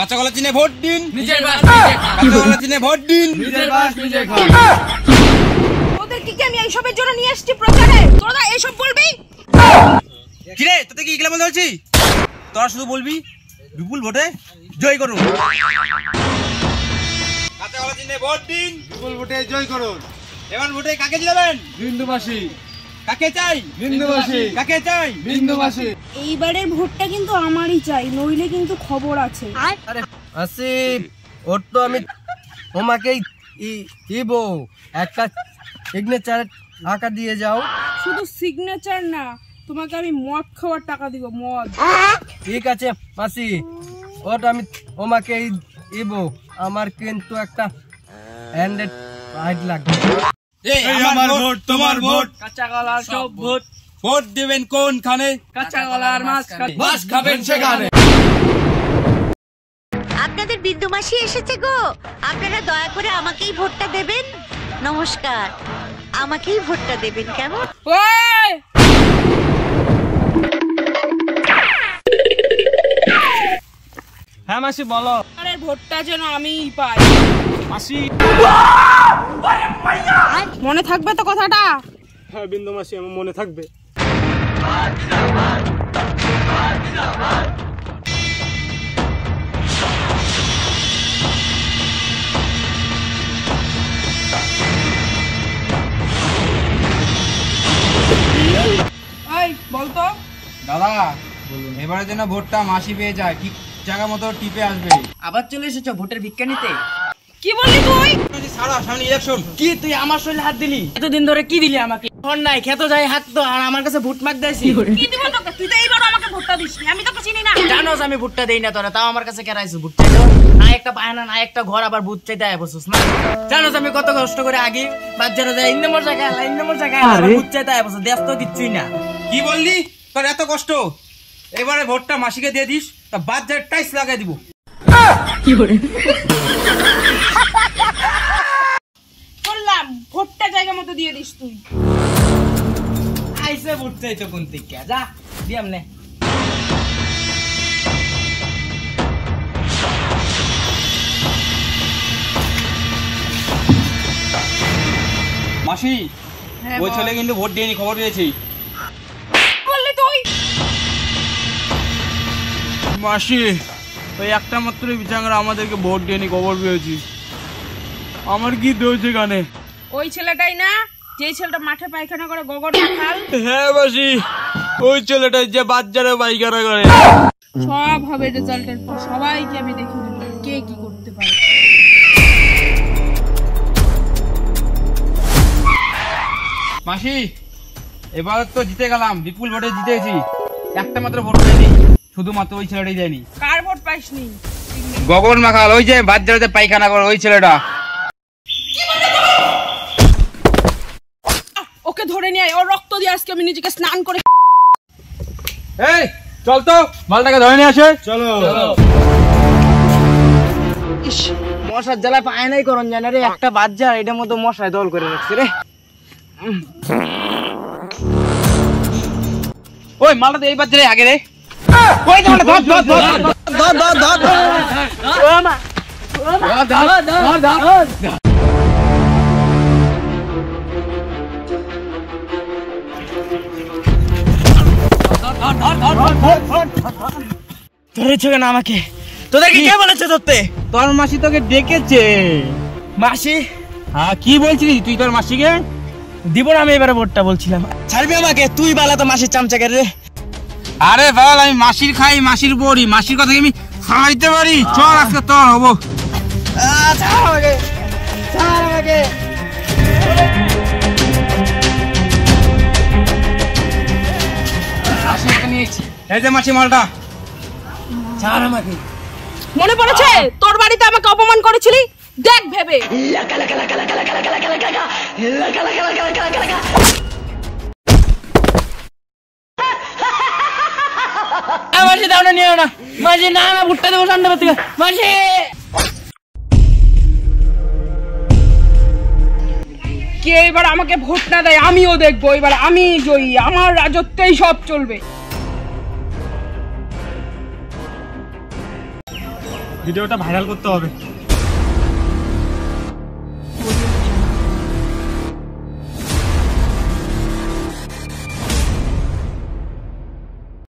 কাঁচা কলা চিনে ভোট দিন, নিজের বাস কাঁচা কলা চিনে ভোট দিন, নিজের বাস নিজে খান। তোদের কি আমি এইসবের জন্য নিয়ে আসছি প্রচারে? তোরা এইসব বলবি? কিরে তোদের কি এগুলা বলতে বলছি? তোরা শুধু বলবি বিপুল ভোটে জয় করুন। কাঁচা কলা চিনে ভোট দিন, বিপুল ভোটে জয় করুন। এবার ভোটে কাকে দিবেন? বিন্দুবাসী। কাকে চাই? বিন্দুবাসী। কাকে চাই? বিন্দুবাসী। এইবারের ভোটটা কিন্তু আমারই চাই, নইলে কিন্তু খবর আছে। আরে আসিফ, ওর তো আমি তোমাকেই দিব, একটা সিগনেচার টাকা দিয়ে যাও। শুধু সিগনেচার না, তোমাকে আমি মদ খাওয়ার টাকা দিব, মদ। ঠিক আছে মাসি, ওটা আমি তোমাকেই দিব। আমার কিন্তু একটা 100 রাইট লাগবে। এই আমার ভোট তোমার ভোট, কাঁচা কলার সব ভোট। ভোট দিবেন কোনখানে? কাঁচা কলার মাছ খাবেন সেখানে। আপনাদের বিন্দু মাসি এসেছে গো, আপনারা দয়া করে আমাকেই ভোটটা দেবেন। নমস্কার, আমাকেই ভোটটা দেবেন কেমন? ওই হ্যাঁ মাসি বলো। আরে ভোটটা যেন আমিই পাই। মাসি মনে থাকবে তো কথাটা? হ্যাঁ বিন্দু মাসি, আমার মনে থাকবে। এই বলতো। দাদা এবারে যেন ভোটটা মাসি পেয়ে যায়, ঠিক জায়গা মতো টিপে আসবে। আবার চলে এসেছো ভোটের ভিক্ষা নিতে? কি বললি তুই? সারা সামনে ইলেকশন। কি তুই আমার শরীরে হাত দিলি? এতদিন ধরে কি দিলি আমাকে? ফোন নাই, খেত যাই হাত তো, আর আমার কাছে ভোট মাগ দেয়ছি। কি দিব তোকে? তুই তো এইবার আমাকে ভোটটা দিসনি, আমি তোকে চিনি না। জানোস আমি ভোটটা দেই না, তোরা তাও আমার কাছে কেরাইছিস ভোট চাইতো। না একটা বায়না, না একটা ঘর, আবার ভোট চাইতে আয় বসছিস না। জানোস আমি কত কষ্ট করে আগে বাচ্চারা যায় ইন্দে মোর জায়গায়, ইন্দে মোর জায়গায় ভোট চাইতে আয় বসছিস। দেশ তো কিচ্ছুই না। কি বললি? তোর এত কষ্ট, এবারে ভোটটা মাসিকে দিয়ে দিস, তা বাজার টাইস লাগাই দিব। বললাম ভোটটা জায়গা মতো দিয়ে দিস তুই। আইসে ভোট চাইতো কোন থেকে, যা দিয়াম নে। মাসি হ্যাঁ, ওই বল। ছেলে কিন্তু ভোট দিয়েনি, খবর পেয়েছি। বললি তুই? মাসি ওই একটা মাত্র বিচাঙ্গরা আমাদেরকে ভোট দিয়েনি, খবর পেয়েছি। আমার কি দোষ এখানে? ওই ছেলেটাই না, যেই ছেলেটা মাঠে পায়খানা করে, গোবর খাল। হ্যাঁ মাসি, ওই ছেলেটা যে বাচ্চারা পায়খানা করে। সব হবে রেজাল্টের পর, সবাইকে আমি দেখে নেব কে কি করতে পারে। মাসি এবার তো জিতে গেলাম, বিপুল ভোটে জিতেছি। একটা মাত্র ভোট দেয়নি, শুধুমাত্র ওই ছেলেটাই দেয়নি। কার ভোট পাইসনি? গগন মাখাল, ওই যে বাচ্চারাতে পায়খানা করে ওই ছেলেটা। ওকে ধরে নিয়ে আয়, ওর রক্ত দিয়ে আজকে আমি নিজেকে স্নান করে। এই চল তো মালটাকে ধরে নিয়ে আসে। চলো। ইস, মশার জ্বালায় পায় নাই করন জানা রে। একটা বাচ্চা এটার মতো মশায় দল করে রাখছে রে। ওই মালটা তো এই বাচ্চারাই আগে রে। ওই যে মালটা, ধর ধর ধর ধরেছো কেন আমাকে? তোদেরকে কে বলেছে ধরতে? তোর মাসি তোকে ডেকেছে। মাসি হ্যাঁ কি বলছিলি তুই তোর মাসিকে? দিব না আমি এবারে ভোটটা, বলছিলাম। ছাড়বি আমাকে? তুই বালা তো মাসির চামচাকে রে। আরে বল, আমি মাসির খাই, মাসির বড়ি, মাসির কথা আমি খাইতে পারি। চল আজকে তোর হবো। ছাড় আমাকে, ছাড় আমাকে। এই যে মাসি মালটা। ছাড় আমাকে। মনে পড়েছে তোর বাড়িতে আমাকে অপমান করেছিলি? দেখ ভেবে। মাসি দাও না, নিও না মাসি। না না, ভুট্টা দেবো ঠান্ডা থেকে মাসি। কে এবার আমাকে ভোট না দেয় আমিও দেখবো। এবার আমি জয়ী, আমার রাজত্বেই সব চলবে। ভিডিওটা ভাইরাল করতে হবে।